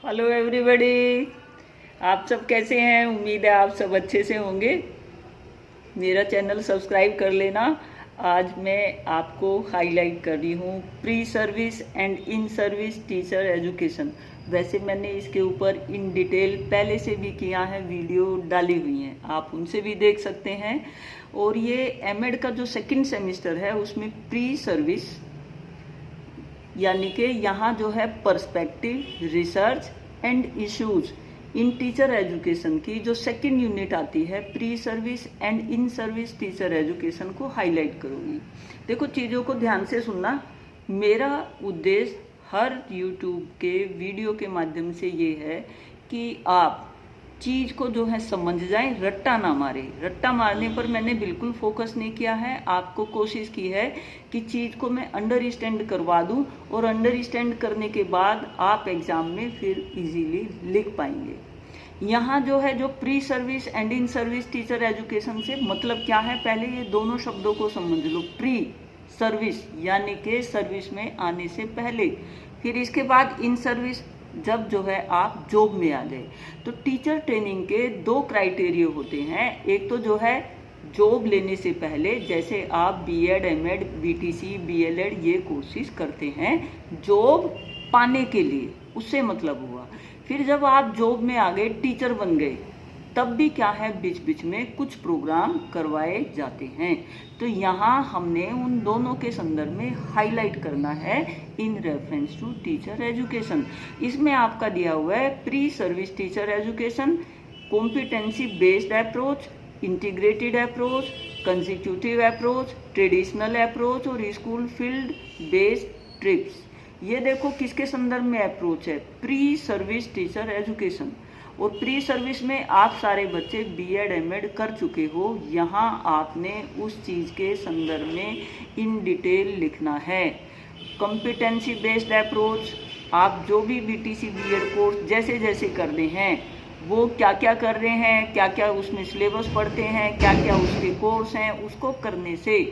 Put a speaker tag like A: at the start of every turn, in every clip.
A: Hello everybody, आप सब कैसे हैं। उम्मीद है आप सब अच्छे से होंगे। मेरा चैनल सब्सक्राइब कर लेना। आज मैं आपको हाईलाइट कर रही हूँ pre service and in service teacher education. वैसे मैंने इसके ऊपर इन डिटेल पहले से भी किया है, वीडियो डाली हुई हैं, आप उनसे भी देख सकते हैं। और ये एमएड का जो सेकंड सेमेस्टर है उसमें प्री सर्विस यानी कि यहाँ जो है perspective, research and issues in teacher education की जो सेकंड यूनिट आती है, pre service and in service teacher education को हाईलाइट करूँगी। देखो, चीज़ों को ध्यान से सुनना। मेरा उद्देश्य हर यूट्यूब के वीडियो के माध्यम से ये है कि आप चीज़ को जो है समझ जाएं, रट्टा ना मारे। रट्टा मारने पर मैंने बिल्कुल फोकस नहीं किया है। आपको कोशिश की है कि चीज़ को मैं अंडरस्टैंड करवा दूं और अंडरस्टैंड करने के बाद आप एग्ज़ाम में फिर इजीली लिख पाएंगे। यहाँ जो है जो pre service and in service teacher education से मतलब क्या है, पहले ये दोनों शब्दों को समझ लो। प्री सर्विस यानी कि सर्विस में आने से पहले, फिर इसके बाद इन सर्विस जब जो है आप जॉब में आ गए। तो टीचर ट्रेनिंग के दो क्राइटेरिया होते हैं। एक तो जो है जॉब लेने से पहले, जैसे आप बीएड, एमएड, बीटीसी, बीएलएड ये कोर्सेज करते हैं जॉब पाने के लिए, उससे मतलब हुआ। फिर जब आप जॉब में आ गए, टीचर बन गए, तब भी क्या है, बीच बीच में कुछ प्रोग्राम करवाए जाते हैं। तो यहाँ हमने उन दोनों के संदर्भ में हाईलाइट करना है in reference to teacher education. इसमें आपका दिया हुआ है pre service teacher education, competency based approach, integrated approach, consecutive approach, traditional approach और स्कूल फील्ड बेस्ड ट्रिप्स। ये देखो किसके संदर्भ में अप्रोच है, प्री सर्विस टीचर एजुकेशन। और प्री सर्विस में आप सारे बच्चे बीएड, एमएड कर चुके हो। यहाँ आपने उस चीज़ के संदर्भ में इन डिटेल लिखना है। कॉम्पिटेंसी बेस्ड अप्रोच, आप जो भी बीटीसी, बीएड कोर्स जैसे जैसे कर रहे हैं, वो क्या क्या कर रहे हैं, क्या क्या उसमें सिलेबस पढ़ते हैं, क्या क्या उसके कोर्स हैं, उसको करने से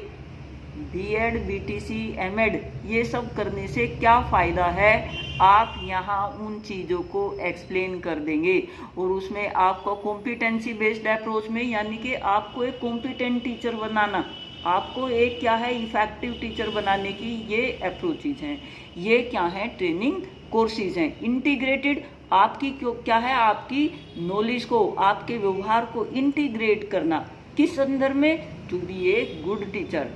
A: बीएड, बीटीसी, एमएड ये सब करने से क्या फ़ायदा है, आप यहाँ उन चीज़ों को एक्सप्लेन कर देंगे। और उसमें आपको कॉम्पिटेंसी बेस्ड अप्रोच में यानी कि आपको एक कॉम्पिटेंट टीचर बनाना, आपको एक क्या है इफेक्टिव टीचर बनाने की ये अप्रोचेज हैं। ये क्या है, ट्रेनिंग कोर्सेज हैं। इंटीग्रेटेड आपकी क्या है, आपकी नॉलेज को, आपके व्यवहार को इंटीग्रेट करना, किस संदर्भ में, to be a good teacher.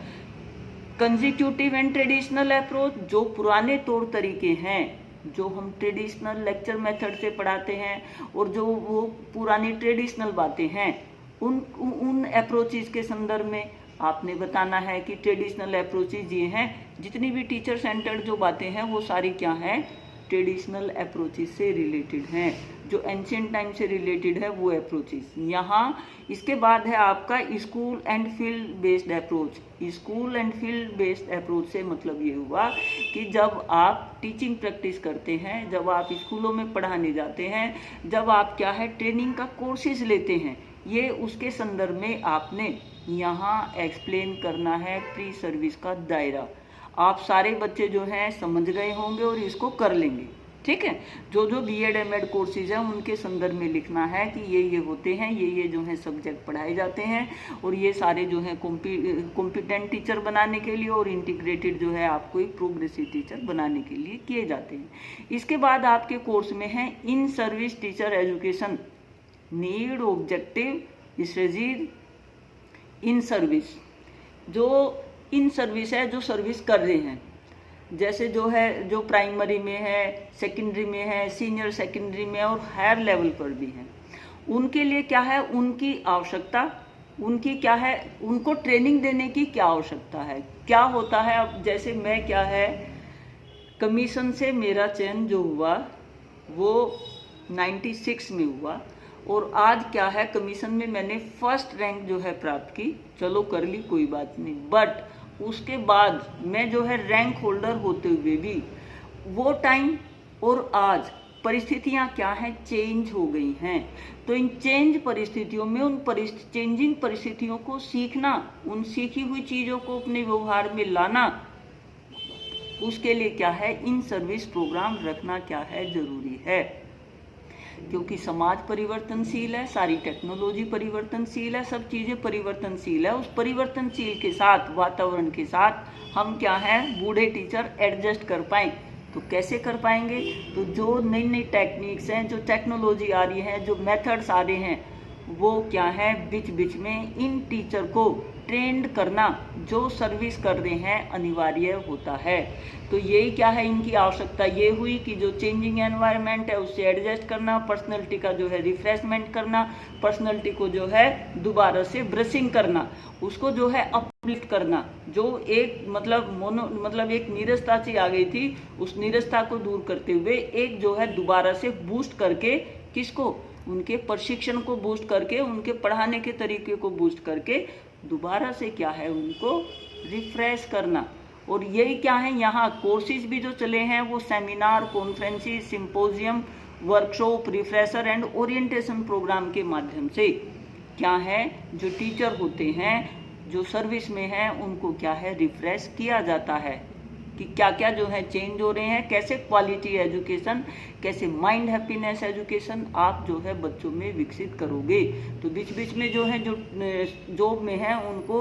A: Consecutive and traditional approach, जो पुराने तौर तरीके हैं, जो हम ट्रेडिशनल लेक्चर मेथड से पढ़ाते हैं और जो वो पुरानी ट्रेडिशनल बातें हैं, उन अप्रोचेज के संदर्भ में आपने बताना है कि ट्रेडिशनल अप्रोचेज ये हैं। जितनी भी टीचर सेंटर्ड जो बातें हैं वो सारी क्या हैं, ट्रेडिशनल अप्रोचेज से रिलेटेड हैं, जो एंशिएंट टाइम से रिलेटेड है वो अप्रोचेज यहाँ। इसके बाद है आपका school and field based approach. School and field based approach से मतलब ये हुआ कि जब आप टीचिंग प्रैक्टिस करते हैं, जब आप स्कूलों में पढ़ाने जाते हैं, जब आप क्या है ट्रेनिंग का कोर्सेज लेते हैं, ये उसके संदर्भ में आपने यहाँ एक्सप्लेन करना है प्री सर्विस का दायरा। आप सारे बच्चे जो हैं समझ गए होंगे और इसको कर लेंगे, ठीक है। जो जो बीएड, एमएड कोर्सेज हैं उनके संदर्भ में लिखना है कि ये होते हैं, ये जो हैं सब्जेक्ट पढ़ाए जाते हैं, और ये सारे जो हैं कॉम्पिटेंट टीचर बनाने के लिए और इंटीग्रेटेड जो है आपको एक प्रोग्रेसिव टीचर बनाने के लिए किए जाते हैं। इसके बाद आपके कोर्स में है in service teacher education, need, objective, strategy in service. जो इन सर्विस है, जो सर्विस कर रहे हैं, जैसे जो है जो प्राइमरी में है, सेकेंडरी में है, सीनियर सेकेंडरी में और हायर लेवल पर भी हैं, उनके लिए क्या है, उनकी आवश्यकता, उनकी क्या है, उनको ट्रेनिंग देने की क्या आवश्यकता है, क्या होता है। अब जैसे मैं क्या है, कमीशन से मेरा चयन जो हुआ वो 96 में हुआ, और आज क्या है कमीशन में मैंने फर्स्ट रैंक जो है प्राप्त की। चलो कर ली, कोई बात नहीं, बट उसके बाद मैं जो है रैंक होल्डर होते हुए भी वो टाइम और आज परिस्थितियां क्या हैं, चेंज हो गई हैं। तो इन चेंज परिस्थितियों में उन चेंजिंग परिस्थितियों को सीखना, उन सीखी हुई चीज़ों को अपने व्यवहार में लाना, उसके लिए क्या है इन सर्विस प्रोग्राम रखना क्या है, जरूरी है। क्योंकि समाज परिवर्तनशील है, सारी टेक्नोलॉजी परिवर्तनशील है, सब चीज़ें परिवर्तनशील है। उस परिवर्तनशील के साथ, वातावरण के साथ हम क्या हैं, बूढ़े टीचर एडजस्ट कर पाएँ। तो कैसे कर पाएंगे? तो जो नई नई टेक्निक्स हैं, जो टेक्नोलॉजी आ रही है, जो मेथड्स आ रहे हैं, वो क्या है, बीच बीच में इन टीचर को ट्रेंड करना, जो सर्विस कर रहे हैं, अनिवार्य होता है। तो यही क्या है, इनकी आवश्यकता ये हुई कि जो चेंजिंग एनवायरनमेंट है उससे एडजस्ट करना, पर्सनैलिटी का जो है रिफ्रेशमेंट करना, पर्सनैलिटी को जो है दोबारा से ब्रशिंग करना, उसको जो है अपलिफ्ट करना। जो एक मतलब एक नीरसता सी आ गई थी, उस नीरसता को दूर करते हुए एक जो है दोबारा से बूस्ट करके, किसको, उनके प्रशिक्षण को बूस्ट करके, उनके पढ़ाने के तरीके को बूस्ट करके दोबारा से क्या है, उनको रिफ्रेश करना। और यही क्या है, यहाँ कोर्सेज भी जो चले हैं वो seminar, conferences, symposium, workshop, refresher and orientation programme के माध्यम से क्या है, जो टीचर होते हैं, जो सर्विस में हैं, उनको क्या है, रिफ्रेश किया जाता है कि क्या क्या जो है चेंज हो रहे हैं, कैसे क्वालिटी एजुकेशन, कैसे माइंड हैप्पीनेस एजुकेशन आप जो है बच्चों में विकसित करोगे। तो बीच बीच में जो है, जो जॉब में है, उनको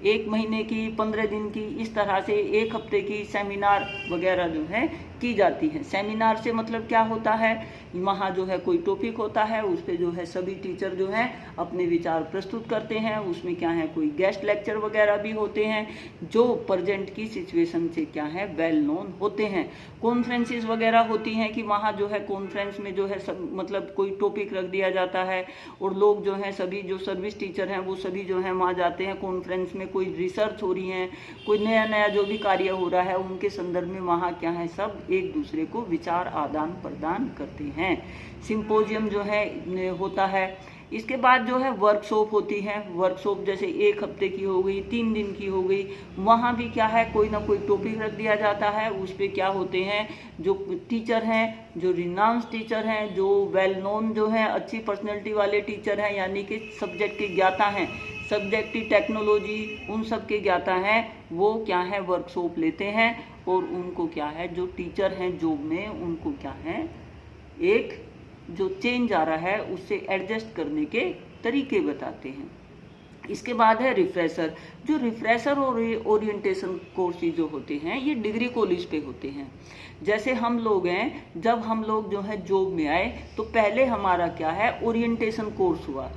A: 1 महीने की, 15 दिन की, इस तरह से 1 हफ्ते की सेमिनार वगैरह जो है की जाती है। सेमिनार से मतलब क्या होता है, वहाँ जो है कोई टॉपिक होता है, उस पर जो है सभी टीचर जो हैं अपने विचार प्रस्तुत करते हैं। उसमें क्या है, कोई गेस्ट लेक्चर वगैरह भी होते हैं जो प्रेजेंट की सिचुएशन से क्या है, वेल नोन होते हैं। कॉन्फ्रेंसेस वगैरह होती हैं कि वहाँ जो है कॉन्फ्रेंस में जो है सब मतलब कोई टॉपिक रख दिया जाता है और लोग जो हैं, सभी जो सर्विस टीचर हैं वो सभी जो है वहाँ जाते हैं कॉन्फ्रेंस में। कोई रिसर्च हो रही है, कोई नया नया जो भी कार्य हो रहा है, उनके संदर्भ में वहाँ क्या है, सब एक दूसरे को विचार आदान प्रदान करते हैं। सिंपोजियम जो है होता है। इसके बाद जो है वर्कशॉप होती है। वर्कशॉप जैसे 1 हफ्ते की हो गई, 3 दिन की हो गई, वहाँ भी क्या है, कोई ना कोई टॉपिक रख दिया जाता है। उस पर क्या होते हैं, जो टीचर हैं, जो रिनाउंस टीचर हैं, जो वेल नोन जो हैं, अच्छी पर्सनैलिटी वाले टीचर हैं, यानी कि सब्जेक्ट के ज्ञाता हैं, सब्जेक्ट की टेक्नोलॉजी उन सब के ज्ञाता हैं, वो क्या है, वर्कशॉप लेते हैं और उनको क्या है, जो टीचर हैं जॉब में, उनको क्या है, एक जो चेंज आ रहा है उससे एडजस्ट करने के तरीके बताते हैं। इसके बाद है रिफ्रेशर। जो रिफ्रेशर और ओरिएंटेशन कोर्सेज जो होते हैं, ये डिग्री कॉलेज पे होते हैं। जैसे हम लोग हैं, जब हम लोग जो है जॉब में आए तो पहले हमारा क्या है, ओरिएंटेशन कोर्स हुआ।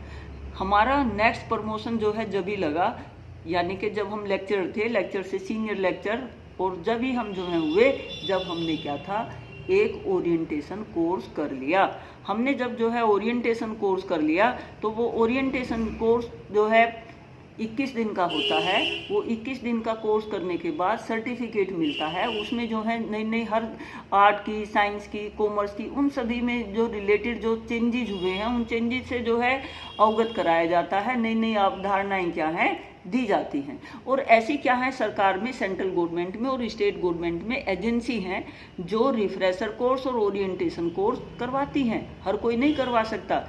A: हमारा नेक्स्ट प्रमोशन जो है जब ही लगा, यानी कि जब हम लेक्चरर थे, लेक्चर से सीनियर लेक्चर, और जब ही हम जो है हुए, जब हमने क्या था, एक ओरिएंटेशन कोर्स कर लिया। हमने जब जो है ओरिएंटेशन कोर्स कर लिया, तो वो ओरिएंटेशन कोर्स जो है 21 दिन का होता है। वो 21 दिन का कोर्स करने के बाद सर्टिफिकेट मिलता है। उसमें जो है नई नई हर आर्ट की, साइंस की, कॉमर्स की, उन सभी में जो रिलेटेड जो चेंजेज हुए हैं, उन चेंजेज से जो है अवगत कराया जाता है। नई नई अवधारणाएं क्या हैं, दी जाती हैं। और ऐसी क्या है, सरकार में, सेंट्रल गवर्नमेंट में और स्टेट गवर्नमेंट में एजेंसी हैं जो रिफ्रेशर कोर्स और ओरिएंटेशन कोर्स करवाती हैं। हर कोई नहीं करवा सकता।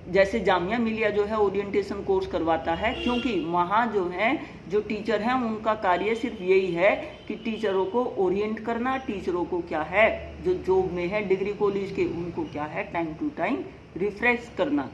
A: जैसे जामिया मिलिया जो है ओरिएंटेशन कोर्स करवाता है, क्योंकि वहाँ जो है, जो टीचर हैं, उनका कार्य सिर्फ यही है कि टीचरों को ओरिएंट करना, टीचरों को क्या है, जो जॉब में है डिग्री कॉलेज के, उनको क्या है, टाइम टू टाइम रिफ्रेश करना।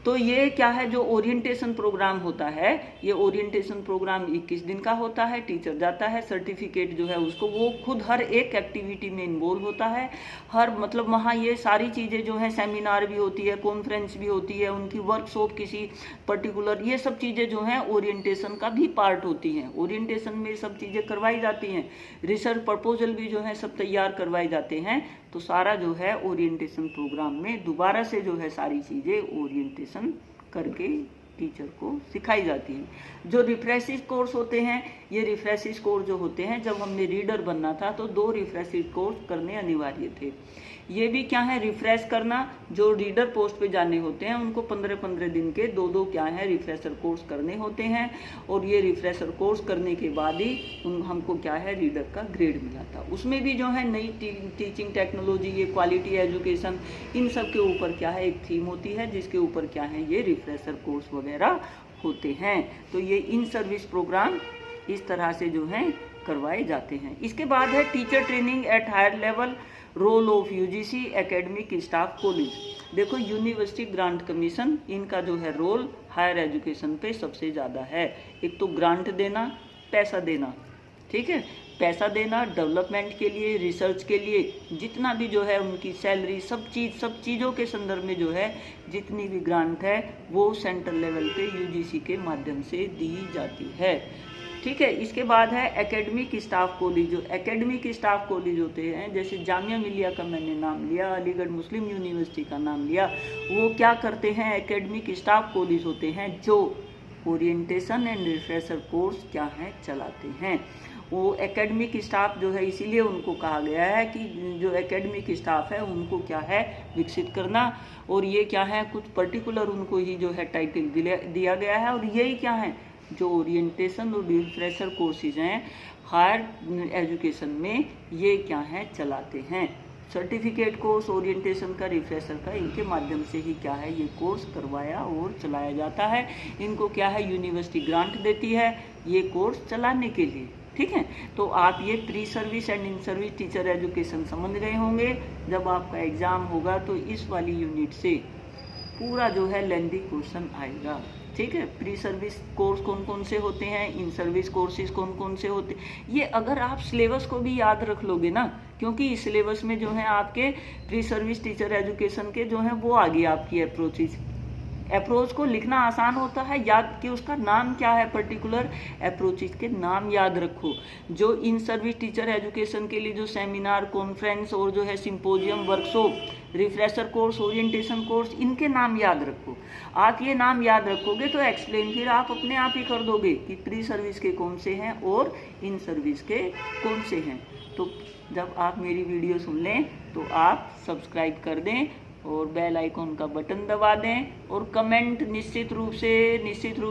A: तो ये क्या है, जो ओरिएंटेशन प्रोग्राम होता है, ये ओरिएंटेशन प्रोग्राम 21 दिन का होता है। टीचर जाता है, सर्टिफिकेट जो है उसको, वो खुद हर एक एक्टिविटी में इन्वॉल्व होता है। हर मतलब वहाँ ये सारी चीज़ें जो है, सेमिनार भी होती है, कॉन्फ्रेंस भी होती है, उनकी वर्कशॉप किसी पर्टिकुलर, ये सब चीज़ें जो हैं ओरिएंटेशन का भी पार्ट होती हैं। ओरिएंटेशन में सब चीज़ें करवाई जाती हैं। रिसर्च प्रपोजल भी जो है सब तैयार करवाए जाते हैं। तो सारा जो है ओरिएंटेशन प्रोग्राम में दोबारा से जो है सारी चीज़ें ओरिएंटेशन करके टीचर को सिखाई जाती हैं। जो रिफ्रेशिंग कोर्स होते हैं, ये रिफ्रेशिंग कोर्स जो होते हैं, जब हमने रीडर बनना था तो 2 रिफ्रेशिंग कोर्स करने अनिवार्य थे। ये भी क्या है, रिफ्रेश करना। जो रीडर पोस्ट पे जाने होते हैं उनको 15-15 दिन के 2-2 क्या है, रिफ्रेशर कोर्स करने होते हैं। और ये रिफ्रेशर कोर्स करने के बाद ही हमको क्या है, रीडर का ग्रेड मिला था। उसमें भी जो है नई टीचिंग टेक्नोलॉजी, ये क्वालिटी एजुकेशन, इन सब के ऊपर क्या है, एक थीम होती है जिसके ऊपर क्या है, ये रिफ्रेशर कोर्स वगैरह होते हैं। तो ये इन सर्विस प्रोग्राम इस तरह से जो है करवाए जाते हैं। इसके बाद है teacher training at higher level, role of UGC academic staff college. देखो यूनिवर्सिटी ग्रांट कमीशन, इनका जो है रोल हायर एजुकेशन पे सबसे ज़्यादा है। एक तो ग्रांट देना, पैसा देना, ठीक है, पैसा देना डेवलपमेंट के लिए, रिसर्च के लिए, जितना भी जो है उनकी सैलरी, सब चीज़ों के संदर्भ में जो है जितनी भी ग्रांट है वो सेंट्रल लेवल पे यूजीसी के माध्यम से दी जाती है, ठीक है। इसके बाद है एकेडमिक स्टाफ कॉलेज। जो एकेडमिक स्टाफ कॉलेज होते हैं, जैसे जामिया मिलिया का मैंने नाम लिया, अलीगढ़ मुस्लिम यूनिवर्सिटी का नाम लिया, वो क्या करते हैं, एकेडमिक स्टाफ कॉलेज होते हैं जो ओरिएंटेशन एंड रिफ्रेशर कोर्स क्या है चलाते हैं। वो एकेडमिक स्टाफ जो है, इसीलिए उनको कहा गया है कि जो एकेडमिक स्टाफ है उनको क्या है विकसित करना, और ये क्या है कुछ पर्टिकुलर उनको ही जो है टाइटल दिया गया है, और यही क्या है जो ओरिएंटेशन और रिफ्रेशर कोर्सेज हैं हायर एजुकेशन में, ये क्या है चलाते हैं। सर्टिफिकेट कोर्स, ओरिएंटेशन का, रिफ्रेशर का, इनके माध्यम से ही क्या है ये कोर्स करवाया और चलाया जाता है। इनको क्या है यूनिवर्सिटी ग्रांट देती है ये कोर्स चलाने के लिए, ठीक है। तो आप ये pre service and in service teacher education समझ गए होंगे। जब आपका एग्जाम होगा तो इस वाली यूनिट से पूरा जो है लेंथी क्वेश्चन आएगा, ठीक है। प्री सर्विस कोर्स कौन कौन से होते हैं, इन सर्विस कोर्सेज कौन कौन से होते हैं, ये अगर आप सिलेबस को भी याद रख लोगे ना, क्योंकि इस सिलेबस में जो है आपके प्री सर्विस टीचर एजुकेशन के जो है वो आ गई आपकी अप्रोच को लिखना आसान होता है, याद कि उसका नाम क्या है, पर्टिकुलर अप्रोचेज के नाम याद रखो। जो इन सर्विस टीचर एजुकेशन के लिए जो सेमिनार, कॉन्फ्रेंस और जो है symposium, workshop, refresher course, orientation course, इनके नाम याद रखो। आप ये नाम याद रखोगे तो एक्सप्लेन फिर आप अपने आप ही कर दोगे कि प्री सर्विस के कौन से हैं और इन सर्विस के कौन से हैं। तो जब आप मेरी वीडियो सुन लें तो आप सब्सक्राइब कर दें और बेल आइकॉन का बटन दबा दें, और कमेंट निश्चित रूप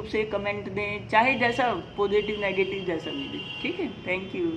A: से कमेंट दें, चाहे जैसा पॉजिटिव नेगेटिव जैसा भी दें, ठीक है। Thank you.